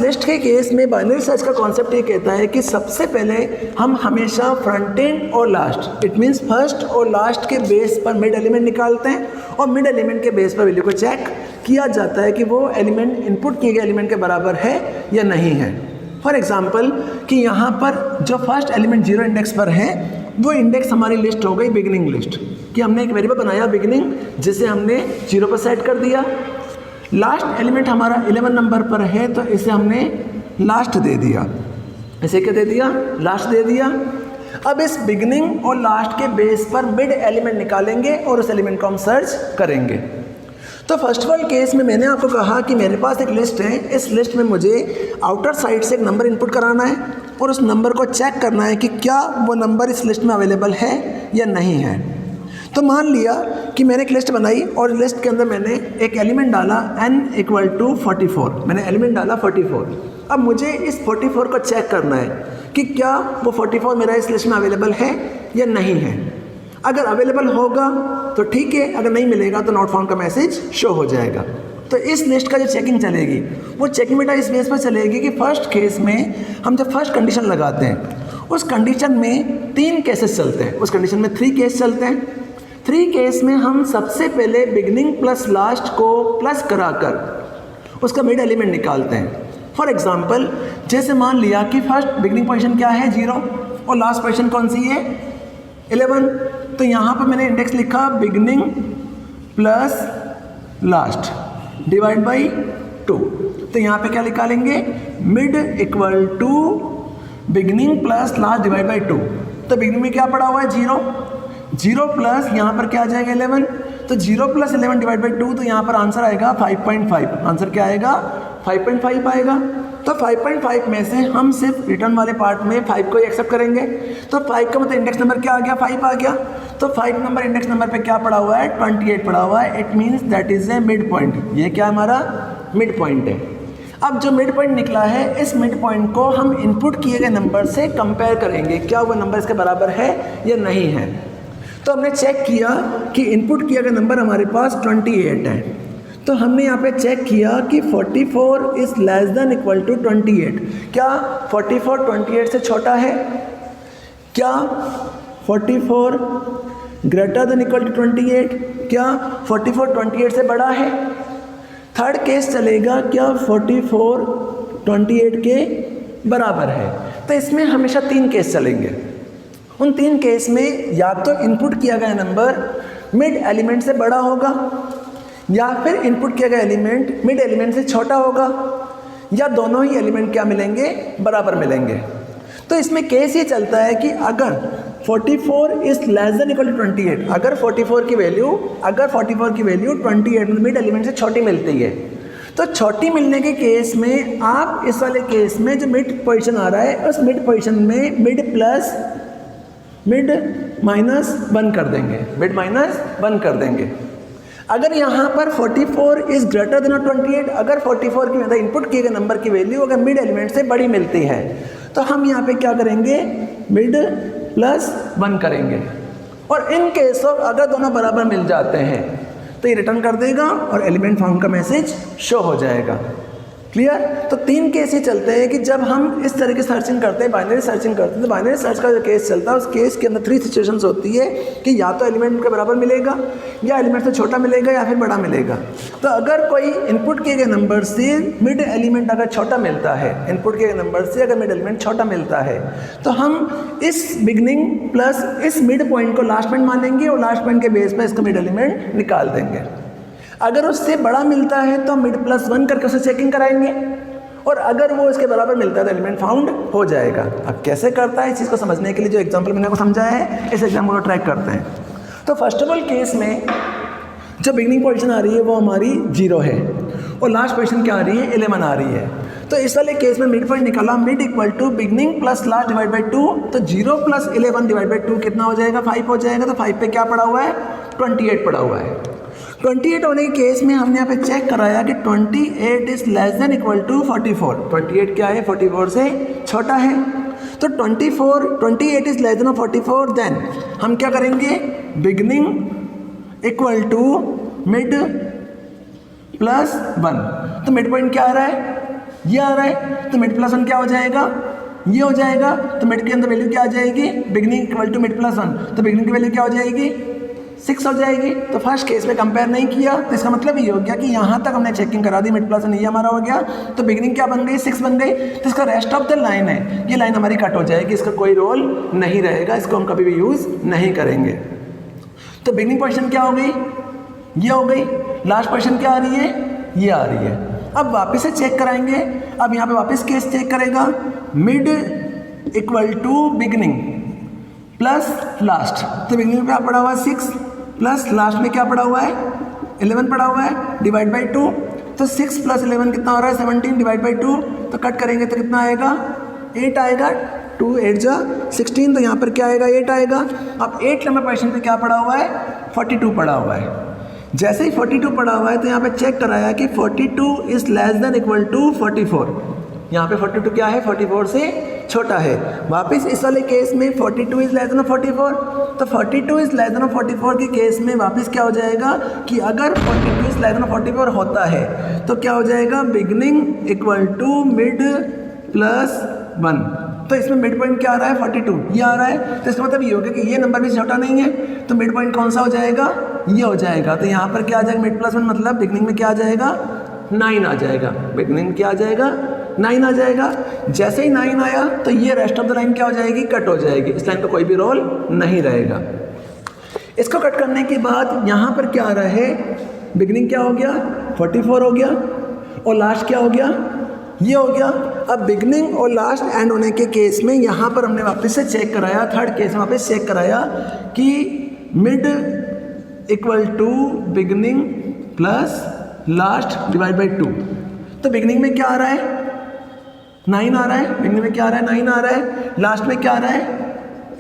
List के case में binary search का कॉन्सेप्ट ये कहता है कि सबसे पहले हम हमेशा फ्रंट एंड और लास्ट, इट मीन्स फर्स्ट और लास्ट के बेस पर मिड एलिमेंट निकालते हैं और मिड एलिमेंट के बेस पर वैल्यू को चेक किया जाता है कि वो एलिमेंट इनपुट किए गए एलिमेंट के बराबर है या नहीं है। फॉर एग्जाम्पल कि यहाँ पर जो फर्स्ट एलिमेंट 0 इंडेक्स पर है वो इंडेक्स हमारी लिस्ट हो गई बिगिनिंग लिस्ट, कि हमने एक वेरिएबल बनाया बिगिनिंग जिसे हमने 0 पर सेट कर दिया। लास्ट एलिमेंट हमारा 11 नंबर पर है तो इसे हमने लास्ट दे दिया, इसे क्या दे दिया, लास्ट दे दिया। अब इस बिगिनिंग और लास्ट के बेस पर मिड एलिमेंट निकालेंगे और उस एलिमेंट को हम सर्च करेंगे। तो फर्स्ट ऑफ ऑल केस में मैंने आपको कहा कि मेरे पास एक लिस्ट है, इस लिस्ट में मुझे आउटर साइड से एक नंबर इनपुट कराना है और उस नंबर को चेक करना है कि क्या वो नंबर इस लिस्ट में अवेलेबल है या नहीं है। तो मान लिया कि मैंने एक लिस्ट बनाई और लिस्ट के अंदर मैंने एक एलिमेंट डाला n = 44, मैंने एलिमेंट डाला 44। अब मुझे इस 44 को चेक करना है कि क्या वो 44 मेरा इस लिस्ट में अवेलेबल है या नहीं है। अगर अवेलेबल होगा तो ठीक है, अगर नहीं मिलेगा तो नॉट फाउंड का मैसेज शो हो जाएगा। तो इस लिस्ट का जो चेकिंग चलेगी वो चेकिंग बेटा इस बेस पर चलेगी कि फर्स्ट केस में हम जब फर्स्ट कंडीशन लगाते हैं उस कंडीशन में 3 केसेस चलते हैं, उस कंडीशन में 3 केस चलते हैं। 3 केस में हम सबसे पहले बिगिनिंग प्लस लास्ट को प्लस कराकर उसका मिड एलिमेंट निकालते हैं। फॉर एग्जांपल जैसे मान लिया कि फर्स्ट बिगिनिंग पोजीशन क्या है 0 और लास्ट पोजीशन कौन सी है 11, तो यहाँ पर मैंने इंडेक्स लिखा beginning plus last divide by 2। तो यहाँ पे क्या निकालेंगे, mid = beginning plus last divide by 2। तो बिगिनिंग में क्या पड़ा हुआ है 0 प्लस यहाँ पर क्या आ जाएगा 11, तो 0 + 11 डिवाइड बाई 2, तो यहाँ पर आंसर आएगा 5.5। आंसर क्या आएगा 5.5 आएगा। तो 5.5 में से हम सिर्फ रिटर्न वाले पार्ट में 5 को ही एक्सेप्ट करेंगे। तो 5 का मतलब इंडेक्स नंबर क्या आ गया 5 आ गया। तो 5 नंबर इंडेक्स नंबर पे क्या पड़ा हुआ है 28 पड़ा हुआ है। It means that is a mid point, ये क्या हमारा मिड पॉइंट है। अब जो मिड पॉइंट निकला है इस मिड पॉइंट को हम इनपुट किए गए नंबर से कंपेयर करेंगे, क्या वो नंबर इसके बराबर है या नहीं है। तो हमने चेक किया कि इनपुट किया गया नंबर हमारे पास 28 है। तो हमने यहाँ पे चेक किया कि 44 = 28। क्या 44 28 से छोटा है, क्या 44 > 28, क्या 44 28 से बड़ा है। थर्ड केस चलेगा क्या 44 28 के बराबर है। तो इसमें हमेशा 3 केस चलेंगे। उन 3 केस में या तो इनपुट किया गया नंबर मिड एलिमेंट से बड़ा होगा या फिर इनपुट किया गया एलिमेंट मिड एलिमेंट से छोटा होगा या दोनों ही एलिमेंट क्या मिलेंगे बराबर मिलेंगे। तो इसमें केस ये चलता है कि अगर 44 = 28, अगर 44 की वैल्यू 28 मिड एलिमेंट से छोटी मिलती है तो छोटी मिलने के केस में आप इस वाले केस में जो मिड पोजीशन आ रहा है उस मिड पोजीशन में मिड -1 कर देंगे, अगर यहाँ पर 44 = 28, अगर 44 की मतलब इनपुट किए गए नंबर की वैल्यू अगर मिड एलिमेंट से बड़ी मिलती है तो हम यहाँ पे क्या करेंगे मिड +1 करेंगे। और इन केस ऑफ अगर दोनों बराबर मिल जाते हैं तो ये रिटर्न कर देगा और एलिमेंट फाउंड का मैसेज शो हो जाएगा। क्लियर। तो 3 केस ही चलते हैं कि जब हम इस तरह की सर्चिंग करते हैं, बाइनरी सर्चिंग करते हैं, तो बाइनरी सर्च का जो केस चलता है उस केस के अंदर 3 सिचुएशंस होती है कि या तो एलिमेंट के बराबर मिलेगा या एलिमेंट से छोटा मिलेगा या फिर बड़ा मिलेगा। तो अगर कोई इनपुट किए गए नंबर से मिड एलिमेंट अगर छोटा मिलता है, इनपुट किए गए नंबर से अगर मिड एलिमेंट छोटा मिलता है तो हम इस बिगनिंग प्लस इस मिड पॉइंट को लास्ट पॉइंट मानेंगे और लास्ट पॉइंट के बेस पर इसका मिड एलिमेंट निकाल देंगे। अगर उससे बड़ा मिलता है तो मिड +1 करके उसे चेकिंग कराएंगे और अगर वो इसके बराबर मिलता है तो एलिमेंट फाउंड हो जाएगा। अब कैसे करता है इस चीज़ को समझने के लिए जो एग्जांपल मैंने आपको समझाया है इस एग्जांपल को ट्रैक करते हैं। तो फर्स्ट ऑफ ऑल केस में जो बिगिनिंग पोजीशन आ रही है वो हमारी 0 है और लास्ट पोजीशन क्या आ रही है 11 आ रही है। तो इस वाले केस में मिड पॉइंट निकाला mid = beginning plus last divide by 2, तो 0 + 11 डिवाइड बाई 2 कितना हो जाएगा 5 हो जाएगा। तो 5 पे क्या पड़ा हुआ है 28 पड़ा हुआ है। 28 होने के केस में हमने यहाँ पे चेक कराया कि 28 = 44। 28 क्या है 44 से छोटा है। तो 28 > 44 देन हम क्या करेंगे बिगिनिंग = मिड +1। तो मिड पॉइंट क्या आ रहा है ये आ रहा है, तो मिड प्लस वन क्या हो जाएगा, ये हो जाएगा। तो मिड के अंदर वैल्यू क्या आ जाएगी, beginning equal to mid plus one, तो बिगनिंग की वैल्यू क्या हो जाएगी, 6 हो जाएगी। तो फर्स्ट केस में कंपेयर नहीं किया, तो इसका मतलब ये हो गया कि यहाँ तक हमने चेकिंग करा दी, मिड प्लस वन ये हमारा हो गया, तो बिगनिंग क्या बन गई, 6 बन गई। तो इसका रेस्ट ऑफ द लाइन है, ये लाइन हमारी कट हो जाएगी, इसका कोई रोल नहीं रहेगा, इसको हम कभी भी यूज़ नहीं करेंगे। तो बिगनिंग पोजीशन क्या हो गई, ये हो गई। लास्ट पोजीशन क्या आ रही है, ये आ रही है। अब वापस से चेक कराएंगे, अब यहाँ पे वापस केस चेक करेगा, mid equal to beginning plus last. तो बिगनिंग में क्या पड़ा हुआ है 6 प्लस लास्ट में क्या पड़ा हुआ है 11 पड़ा हुआ है, डिवाइड बाई 2। तो 6 प्लस 11 कितना हो रहा है 17, डिवाइड बाई 2। तो कट करेंगे तो कितना आएगा 8 आएगा, 2 8 जा 16। तो यहाँ पर क्या आएगा 8 आएगा। अब 8 नंबर क्वेश्चन पे क्या पड़ा हुआ है 42 पड़ा हुआ है। जैसे ही 42 पड़ा हुआ है तो यहाँ पे चेक कराया कि 42 is less than equal to 44। यहाँ पे 42 क्या है 44 से छोटा है। वापस इस वाले केस में 42 इज लेस देन 44, तो 42 इज लेस देन 44 के केस में वापस क्या हो जाएगा कि अगर 42 इज लेस देन 44 होता है तो क्या हो जाएगा beginning equal to mid plus 1। तो इसमें मिड पॉइंट क्या आ रहा है 42, ये आ रहा है। तो इसका मतलब ये हो गया कि ये नंबर भी छोटा नहीं है, तो मिड पॉइंट कौन सा हो जाएगा, ये हो जाएगा। तो यहाँ पर क्या आ जाएगा मिड प्लस 1, मतलब बिगनिंग में क्या आ जाएगा 9 आ जाएगा। बिगनिंग में क्या आ जाएगा 9 आ जाएगा। जैसे ही 9 आया तो ये रेस्ट ऑफ द लाइन क्या हो जाएगी, कट हो जाएगी। इस लाइन का कोई भी रोल नहीं रहेगा। इसको कट करने के बाद यहाँ पर क्या आ रहा है, बिगनिंग क्या हो गया 44 हो गया और लास्ट क्या हो गया, ये हो गया। अब बिगनिंग और लास्ट एंड होने के केस में यहाँ पर हमने वापस से चेक कराया, थर्ड केस में वापस चेक कराया कि mid equal to beginning plus last divide by 2। तो बिगनिंग में क्या आ रहा है 9 आ रहा है, बिगनिंग में क्या आ रहा है 9 आ रहा है, लास्ट में क्या आ रहा है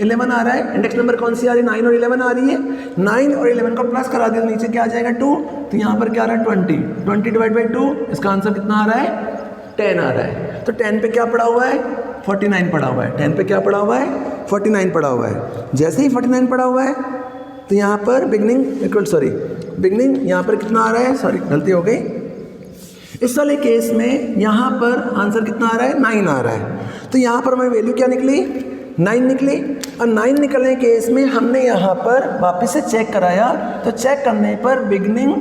11 आ रहा है। इंडेक्स नंबर कौन सी आ रही है 9 और 11 आ रही है। 9 और 11 को प्लस करा दिया, नीचे क्या आ जाएगा 2। तो यहाँ पर क्या आ रहा है 20 डिवाइड बाई 2। इसका आंसर कितना आ रहा है 10 आ रहा है। तो 10 पे क्या पड़ा हुआ है 49 पड़ा हुआ है। 10 पे क्या पड़ा हुआ है 49 पड़ा हुआ है। जैसे ही 49 पड़ा हुआ है तो यहाँ पर बिगनिंग इक्वल बिगनिंग यहाँ पर कितना आ रहा है, गलती हो गई। इस वाले केस में यहाँ पर आंसर कितना आ रहा है 9 आ रहा है। तो यहाँ पर हमें वैल्यू क्या निकली 9 निकली। और 9 निकलने के केस में हमने यहाँ पर वापस से चेक कराया, तो चेक करने पर beginning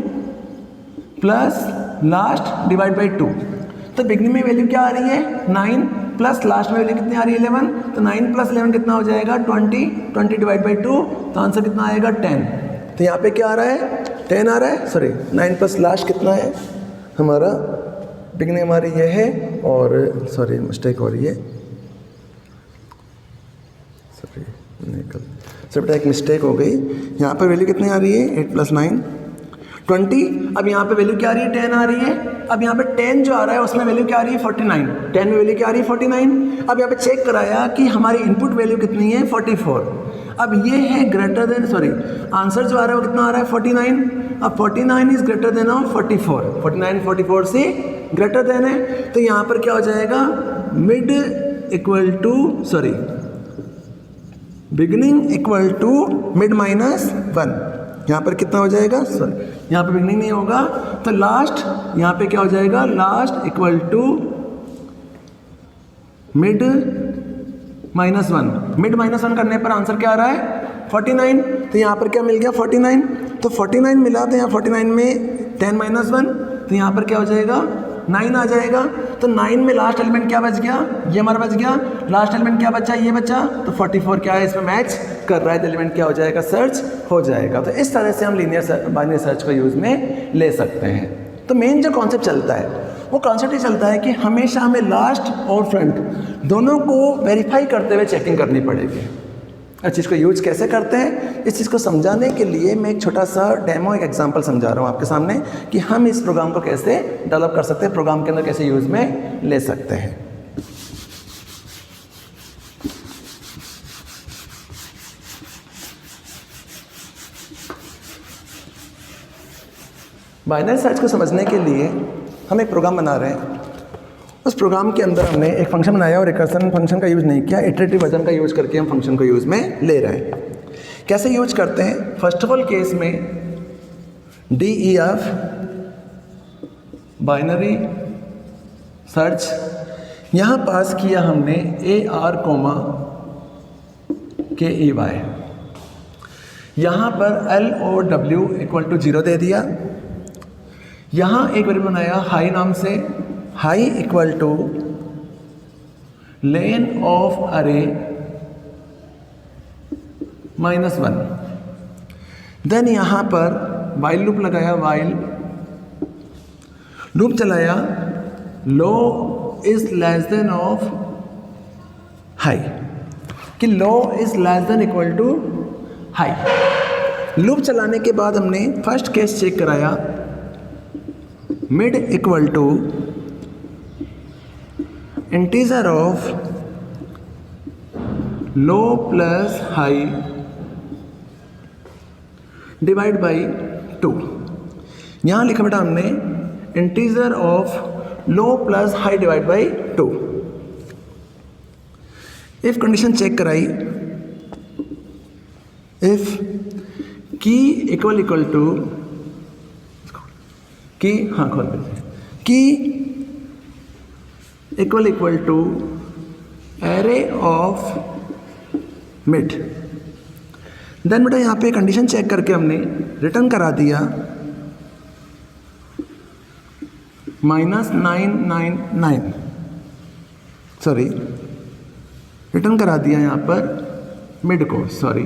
plus last divide by 2। तो बिगनिंग में वैल्यू क्या आ रही है 9 प्लस लास्ट में वैल्यू कितनी आ रही है 11। तो 9 प्लस 11 कितना हो जाएगा 20 डिवाइड बाई 2। तो आंसर कितना आएगा 10। तो यहाँ पे क्या आ रहा है 10 आ रहा है। 9 प्लस लास्ट कितना है हमारा, बिगनिंग हमारी ये है और मिस्टेक हो रही है, बेटा एक मिस्टेक हो गई। यहाँ पर वैल्यू कितनी आ रही है 8 प्लस 9 20। अब यहाँ पे वैल्यू क्या आ रही है 10 आ रही है। अब यहाँ पे 10 जो आ रहा है उसमें वैल्यू क्या आ रही है 49। 10 में वैल्यू क्या आ रही है 49। अब यहाँ पे चेक कराया कि हमारी इनपुट वैल्यू कितनी है 44। अब ये है ग्रेटर देन आंसर जो आ रहा है वो कितना आ रहा है 49। अब 49 इज ग्रेटर देन ऑफ 44। 49 44 से ग्रेटर देन है। तो यहाँ पर क्या हो जाएगा mid equal to beginning equal to mid minus 1। यहाँ पर कितना हो जाएगा यहाँ पे बिगनिंग नहीं होगा, तो लास्ट यहाँ पे क्या हो जाएगा last equal to mid minus 1। Mid minus 1 करने पर आंसर क्या आ रहा है 49। तो यहाँ पर क्या मिल गया 49। तो 49 मिला, तो यहाँ 49 में 10 माइनस 1, तो यहाँ पर क्या हो जाएगा 9 आ जाएगा। तो 9 में लास्ट एलिमेंट क्या बच गया, ये हमारा बच गया। लास्ट एलिमेंट क्या बचा, ये बचा। तो 44 क्या है इसमें मैच कर रहा है, तो एलिमेंट क्या हो जाएगा सर्च हो जाएगा। तो इस तरह से हम लीनियर बाइनरी सर्च को यूज़ में ले सकते हैं। तो मेन जो कॉन्सेप्ट चलता है वो कॉन्सेप्ट ये चलता है कि हमेशा हमें लास्ट और फ्रंट दोनों को वेरीफाई करते हुए चेकिंग करनी पड़ेगी। इस चीज़ को यूज कैसे करते हैं, इस चीज़ को समझाने के लिए मैं एक छोटा सा डेमो एक एग्जांपल समझा रहा हूँ आपके सामने कि हम इस प्रोग्राम को कैसे डेवलप कर सकते हैं, प्रोग्राम के अंदर कैसे यूज़ में ले सकते हैं। बाइनरी सर्च को समझने के लिए हम एक प्रोग्राम बना रहे हैं। उस प्रोग्राम के अंदर हमने एक फंक्शन बनाया और रिकर्सन फंक्शन का यूज़ नहीं किया, इटरेटिव वर्जन का यूज़ करके हम फंक्शन को यूज़ में ले रहे हैं। कैसे यूज करते हैं, फर्स्ट ऑफ ऑल केस में DEF बाइनरी सर्च, यहाँ पास किया हमने AR, KEY, यहाँ पर LOW = 0 दे दिया। यहाँ एक वेरिएबल बनाया हाई नाम से, high equal to len of array -1। Then यहाँ पर वाइल लूप लगाया, वाइल लूप चलाया, low is less than of high, कि low is less than equal to high. Loop चलाने के बाद हमने फर्स्ट केस चेक कराया, mid equal to integer of low plus high divide by 2। यहाँ लिखा बेटा हमने integer of low plus high divide by 2। If condition check कराई, if key equal to key, हाँ खोल देते, key equal to array of mid. Then बेटा यहाँ पे कंडीशन चेक करके हमने रिटर्न करा दिया -999, सॉरी रिटर्न करा दिया यहाँ पर मिड को, सॉरी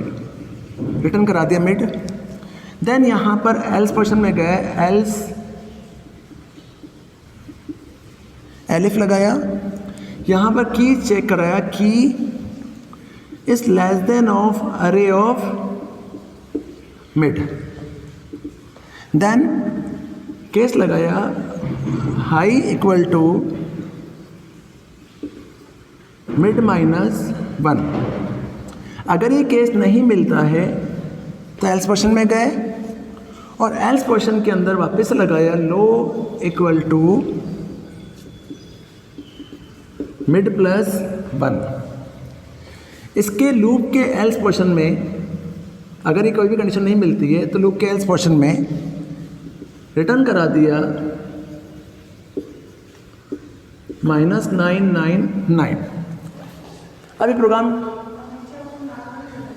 रिटर्न करा दिया मिड। देन यहाँ पर एल्स पोर्शन में गए, एल्स एलिफ लगाया, यहाँ पर की चेक कराया, की इज लेस देन ऑफ अरे ऑफ मिड। देन केस लगाया हाई इक्वल टू मिड -1। अगर ये केस नहीं मिलता है तो एल्स पोर्शन में गए और एल्स पोर्शन के अंदर वापस लगाया लो इक्वल टू मिड +1। इसके लूप के एल्स पोर्शन में अगर ये कोई भी कंडीशन नहीं मिलती है तो लूप के एल्स पोर्शन में रिटर्न करा दिया -999। अभी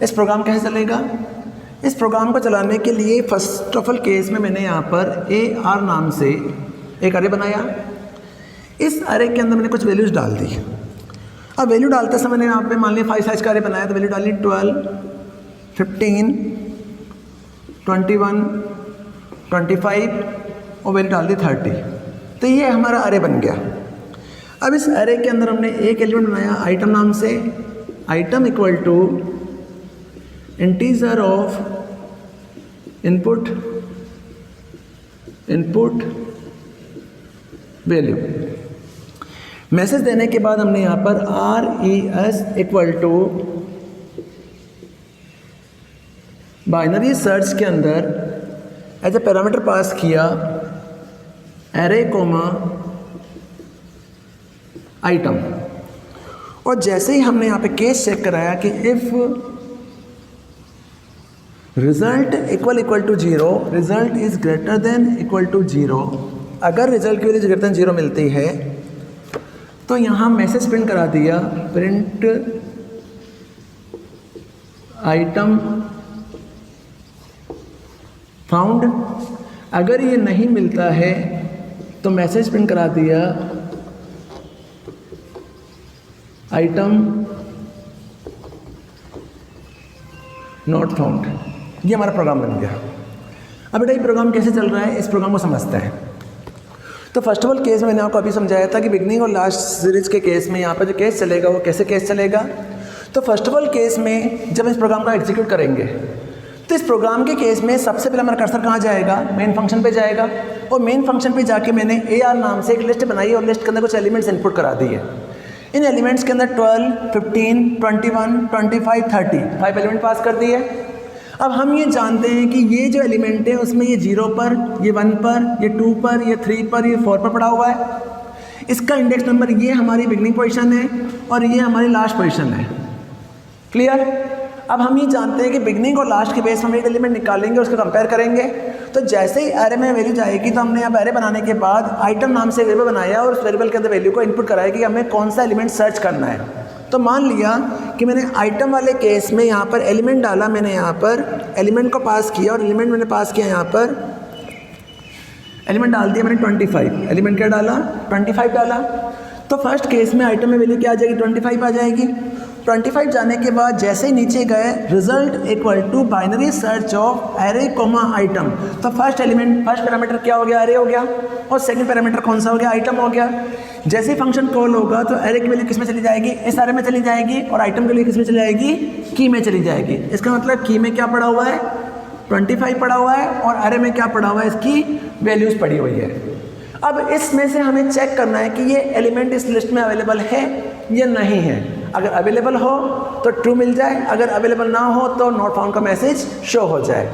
इस प्रोग्राम कैसे चलेगा? इस प्रोग्राम को चलाने के लिए फर्स्ट ऑफ ऑल केस में मैंने यहाँ पर AR नाम से एक अरे बनाया। इस अरे के अंदर मैंने कुछ वैल्यूज़ डाल दी। अब वैल्यू डालते समय मैंने यहाँ पे मान लिया 5 साइज का अरे बनाया, तो वैल्यू डाली 12, 15, 21, 25 और वैल्यू डाल दी 30। तो ये हमारा अरे बन गया। अब इस अरे के अंदर हमने एक एलिमेंट बनाया आइटम नाम से, item equal to integer of input value. Message देने के बाद हमने यहाँ पर RES equal to binary search के अंदर एज ए पैरामीटर पास किया एरे कोमा आइटम। और जैसे ही हमने यहाँ पे केस चेक कराया कि if result equal to 0, result is greater than equal to 0, अगर रिजल्ट की वैल्यू ग्रेटर देन 0 मिलती है तो यहाँ मैसेज प्रिंट करा दिया, प्रिंट आइटम फाउंड। अगर ये नहीं मिलता है तो मैसेज प्रिंट करा दिया आइटम नॉट फाउंड। ये हमारा प्रोग्राम बन गया। अब बेटा ये प्रोग्राम कैसे चल रहा है, इस प्रोग्राम को समझते हैं। तो फर्स्ट ऑफ ऑल केस मैंने आपको अभी समझाया था कि बिगनिंग और लास्ट सीरीज के केस में यहाँ पर जो केस चलेगा वो कैसे केस चलेगा। तो फर्स्ट ऑफ ऑल केस में जब इस प्रोग्राम को एग्जीक्यूट करेंगे तो इस प्रोग्राम के केस में सबसे पहले हमारा कर्सर कहाँ जाएगा, मेन फंक्शन पे जाएगा। और मेन फंक्शन पे जाके मैंने AR नाम से एक लिस्ट बनाई और लिस्ट के अंदर कुछ एलिमेंट्स इनपुट करा दिए। इन एलिमेंट्स के अंदर 12, 15, 21, 25, 30 5 एलिमेंट पास कर दिए। अब हम ये जानते हैं कि ये जो एलिमेंट है उसमें ये 0 पर, ये 1 पर, ये 2 पर, ये 3 पर, ये 4 पर पड़ा हुआ है। इसका इंडेक्स नंबर ये हमारी बिगनिंग पोजीशन है और ये हमारी लास्ट पोजीशन है। क्लियर? अब हम ये जानते हैं कि बिगनिंग और लास्ट के बेस में हम एक एलिमेंट निकालेंगे, उसको कंपेयर करेंगे तो जैसे ही एरे में वैल्यू जाएगी तो हमने यहाँ एरे बनाने के बाद आइटम नाम से वेरिएबल बनाया और उस वेरिएबल के अंदर वैल्यू को इनपुट कराया कि हमें कौन सा एलिमेंट सर्च करना है। तो मान लिया कि मैंने आइटम वाले केस में यहाँ पर एलिमेंट डाला, मैंने यहाँ पर एलिमेंट को पास किया और एलिमेंट मैंने पास किया, यहाँ पर एलिमेंट डाल दिया मैंने 25। एलिमेंट क्या डाला? 25 डाला। तो फर्स्ट केस में आइटम में वैल्यू क्या आ जाएगी? 25 आ जाएगी। 25 जाने के बाद जैसे ही नीचे गए result equal to binary search of array comma item. तो फर्स्ट पैरामीटर क्या हो गया? एरे हो गया। और सेकंड पैरामीटर कौन सा हो गया? आइटम हो गया। जैसे ही फंक्शन कॉल होगा तो एरे की वैल्यू किस में चली जाएगी? इस एरे में चली जाएगी और आइटम की वैल्यू किस में चली जाएगी? की में चली जाएगी। इसका मतलब की में क्या पड़ा हुआ है? 25 पड़ा हुआ है और एरे में क्या पड़ा हुआ है? इसकी वैल्यूज़ पड़ी हुई है। अब इसमें से हमें चेक करना है कि ये एलिमेंट इस लिस्ट में अवेलेबल है या नहीं है। अगर अवेलेबल हो तो ट्रू मिल जाए, अगर अवेलेबल ना हो तो नॉट फाउंड का मैसेज शो हो जाए।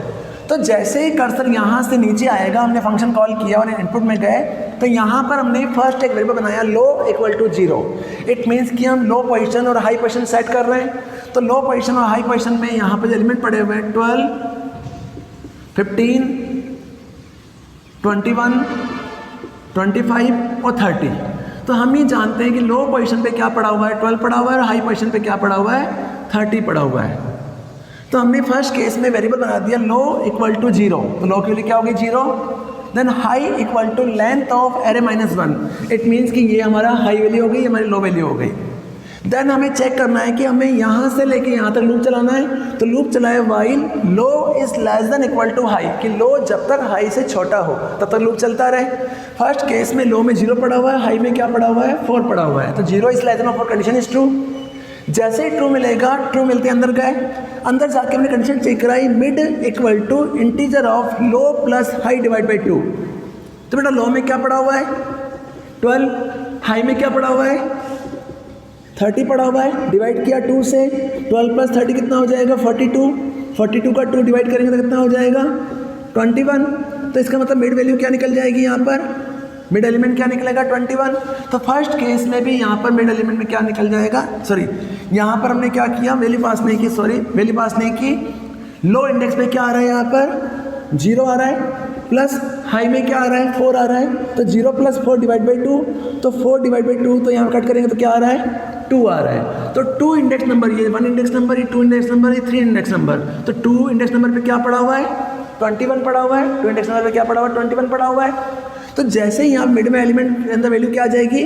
तो जैसे ही कर्सर यहाँ से नीचे आएगा, हमने फंक्शन कॉल किया और इनपुट में गए, तो यहाँ पर हमने फर्स्ट एक वेरिएबल बनाया लो इक्वल टू 0। इट मीन्स कि हम लो पोजीशन और हाई पोजीशन सेट कर रहे हैं। तो लो पोजीशन और हाई पोजीशन में यहाँ पर जो एलिमेंट पड़े हुए हैं 12, 15, 21, 25 और 30। तो हम ही जानते हैं कि लो पोजीशन पे क्या पड़ा हुआ है? 12 पड़ा हुआ है और हाई पोजीशन पे क्या पड़ा हुआ है? 30 पड़ा हुआ है। तो हमने फर्स्ट केस में वेरिएबल बना दिया लो इक्वल टू 0। तो लो की वैल्यू क्या होगी? 0। Then high equal to length of array -1। It means कि ये हमारा हाई वैल्यू हो गई, हमारी लो वैल्यू हो गई। देन हमें चेक करना है कि हमें यहाँ से लेके यहाँ तक लूप चलाना है। तो लूप चलाए while low is less than equal to high, कि लो जब तक हाई से छोटा हो तब तक लूप चलता रहे। फर्स्ट केस में लो में 0 पड़ा हुआ है, हाई में क्या पड़ा हुआ है? 4 पड़ा हुआ है। तो 0 इज लेस देन और 4 कंडीशन इज ट्रू। जैसे ही ट्रू मिलेगा, ट्रू मिलते अंदर गए, अंदर जाके हमने कंडीशन चेक कराई mid equal to integer of low plus high divide by 2। तो बेटा लो में क्या पड़ा हुआ है? 12। हाई में क्या पड़ा हुआ है? 30 पड़ा हुआ है। डिवाइड किया 2 से, 12 प्लस 30 कितना हो जाएगा? 42। 42 का 2 डिवाइड करेंगे तो कितना हो जाएगा? 21। तो इसका मतलब मिड वैल्यू क्या निकल जाएगी? यहाँ पर मिड एलिमेंट क्या निकलेगा? 21। तो फर्स्ट केस में भी यहाँ पर मिड एलिमेंट में क्या निकल जाएगा? सॉरी, यहाँ पर हमने क्या किया? वैल्यू पास नहीं की, वैल्यू पास नहीं की। लो इंडेक्स पे क्या आ रहा है? यहाँ पर 0 आ रहा है, प्लस हाई में क्या आ रहा है? 4 आ रहा है। तो 0 प्लस 4 डिवाइड बाई 2, तो 4 डिवाइड बाई 2, तो यहाँ कट करेंगे तो क्या आ रहा है? 2 आ रहा है। तो 2 इंडेक्स नंबर, ये 1 इंडेक्स नंबर, ये 2 इंडेक्स नंबर, ये 3 इंडेक्स नंबर। तो 2 इंडेक्स नंबर पे क्या पड़ा हुआ है? 21 पड़ा हुआ है। 2 इंडेक्स नंबर पे क्या पड़ा हुआ है? 21 पड़ा हुआ है। तो जैसे ही यहाँ मिड में एलिमेंट के अंदर वैल्यू क्या आ जाएगी?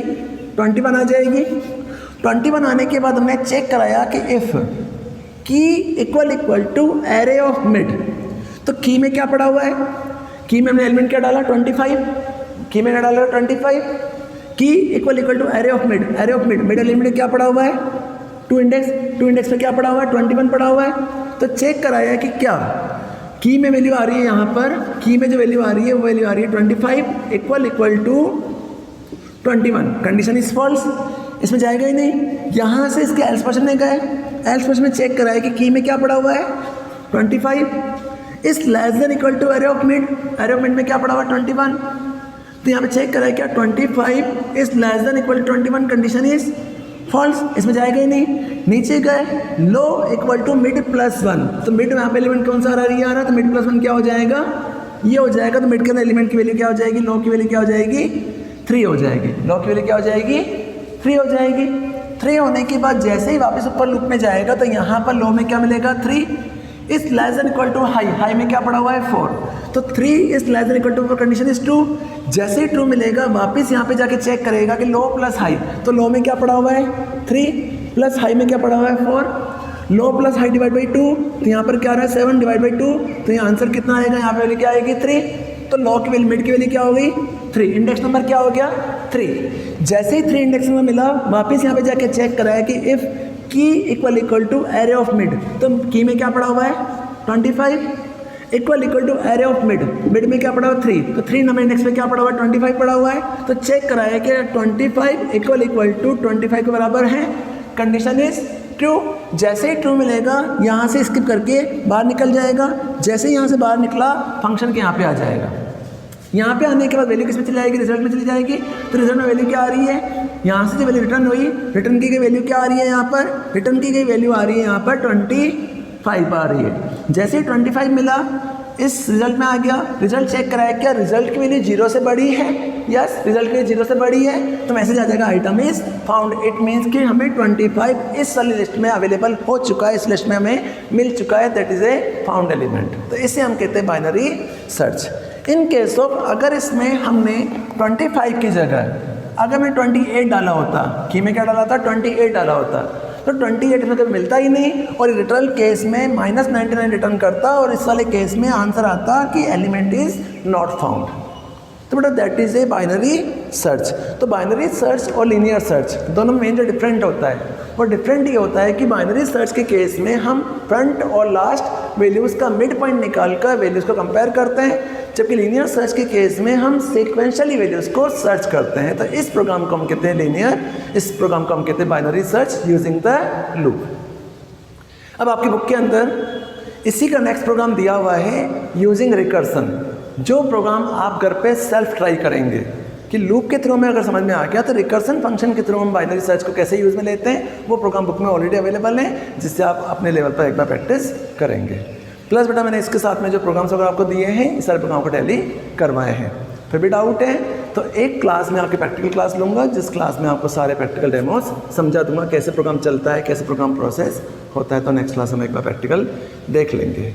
21 आ जाएगी। 21 आने के बाद हमने चेक कराया कि if key equal to array of mid. तो की में क्या पड़ा हुआ है? की में हमने एलिमेंट क्या डाला? 25। की में क्या डाला? 25। Key equal to array of mid. Array of mid element क्या पड़ा हुआ है? 2 इंडेक्स पे क्या पड़ा हुआ है? 21 पड़ा हुआ है। तो चेक कराया कि क्या की में वैल्यू आ रही है, यहाँ पर की में जो वैल्यू आ रही है वो वैल्यू आ रही है 25 equal to 21। Condition is false, इसमें जाएगा ही नहीं। यहाँ से इसके एल्स पोर्शन में गए, एल्स पोर्शन में चेक कराया कि की में क्या पड़ा हुआ है? 25 is less than equal to array of mid. Array of mid में क्या पड़ा हुआ है? 21। तो यहाँ पे चेक कराया क्या? 25 is less than equal to 21। Condition is false, इसमें जाएगा ही नहीं। नीचे गए low equal to mid plus 1। तो मिड में यहाँ पे एलिमेंट कौन सा आ रहा है? ये आ रहा है। तो मिड प्लस 1 क्या हो जाएगा? ये हो जाएगा। तो मिड के अंदर एलिमेंट की वैल्यू क्या हो जाएगी? लो की वैल्यू क्या हो जाएगी? 3 हो जाएगी। लो की वैल्यू क्या हो जाएगी? 3 हो जाएगी। 3 होने के बाद जैसे ही वापस ऊपर लूप में जाएगा तो यहाँ पर लो में क्या मिलेगा? 3 is less than equal to high. High में क्या पड़ा हुआ है? 4। तो 3 is less than equal to 4, condition is true. जैसे ही ट्रू मिलेगा वापस यहाँ पे जाके चेक करेगा कि लो प्लस हाई। तो लो में क्या पड़ा हुआ है? 3 प्लस हाई में क्या पड़ा हुआ है? 4। लो प्लस हाई डिवाइड बाई 2, तो यहाँ पर क्या आ रहा है? 7 डिवाइड बाई 2। तो यहाँ आंसर कितना आएगा? यहाँ पे वैल्यू क्या आएगी? 3। तो लो की वैल्यू, मिड की वैल्यू क्या हो गई? 3। इंडेक्स नंबर क्या हो गया? 3। जैसे ही 3 इंडेक्स नंबर मिला वापस यहाँ पे जाके चेक कराया कि if key equal to array of mid. तो की में क्या पड़ा हुआ है? 25 equal to array of mid. Mid में क्या पड़ा हुआ? 3। तो 3 नंबर इंडेक्स में क्या पड़ा हुआ है? 25 पड़ा हुआ है। तो चेक कराया कि 25 इक्वल टू 25 के बराबर है। Condition is true. जैसे ही ट्रू मिलेगा यहाँ से स्किप करके बाहर निकल जाएगा। जैसे ही यहाँ से बाहर निकला फंक्शन के यहाँ पे आ जाएगा। यहाँ पे आने के बाद वैल्यू किस में चली जाएगी? रिजल्ट में चली जाएगी। तो रिजल्ट में वैल्यू क्या आ रही है? यहाँ से जो वैल्यू रिटर्न हुई, रिटर्न की गई वैल्यू क्या आ रही है? यहाँ पर रिटर्न की गई वैल्यू आ रही है यहाँ पर 25 आ रही है। जैसे ही 25 मिला इस रिजल्ट में आ गया, रिजल्ट चेक कराया, क्या रिजल्ट की वैल्यू 0 से बड़ी है? यस, रिजल्ट की 0 से बड़ी है, तो मैसेज आ जाएगा item is found. It means कि हमें 25 इस वाली लिस्ट में अवेलेबल हो चुका है, इस लिस्ट में हमें मिल चुका है, that is a found element. तो इसे हम कहते हैं binary search. In case of अगर इसमें हमने 25 की जगह अगर मैं 28 डाला होता, की में क्या डाला था? 28 डाला होता, तो 28 में कभी मिलता ही नहीं, और रिटर्न केस में -99 रिटर्न करता, और इस वाले केस में आंसर आता कि एलिमेंट इज नॉट फाउंड। तो बेटा that is a binary search. तो बाइनरी सर्च और लीनियर सर्च दोनों में जो डिफरेंट होता है वो डिफरेंट ये होता है कि बाइनरी सर्च के केस में हम फ्रंट और लास्ट वैल्यूज़ का मिड पॉइंट निकाल कर वैल्यूज़ को कंपेयर करते हैं, जबकि लीनियर सर्च के केस में हम सीक्वेंशियली वैल्यूज़ को सर्च करते हैं। तो इस प्रोग्राम को हम कहते हैं लीनियर, इस प्रोग्राम को हम कहते हैं binary search using the loop. अब आपकी बुक के अंदर इसी का नेक्स्ट प्रोग्राम दिया हुआ है यूजिंग रिकर्सन, जो प्रोग्राम आप घर पे सेल्फ ट्राई करेंगे कि लूप के थ्रू में अगर समझ में आ गया तो रिकर्सन फंक्शन के थ्रू हम बाइनरी सर्च को कैसे यूज़ में लेते हैं, वो प्रोग्राम बुक में ऑलरेडी अवेलेबल है, जिससे आप अपने लेवल पर एक बार प्रैक्टिस करेंगे। प्लस बेटा मैंने इसके साथ में जो प्रोग्राम्स वगैरह आपको दिए हैं, इस सारे प्रोग्राम को टैली करवाए हैं। फिर भी डाउट है तो एक क्लास में आपकी प्रैक्टिकल क्लास लूँगा, जिस क्लास में आपको सारे प्रैक्टिकल डेमोस समझा दूंगा, कैसे प्रोग्राम चलता है, कैसे प्रोग्राम प्रोसेस होता है। तो नेक्स्ट क्लास में एक बार प्रैक्टिकल देख लेंगे।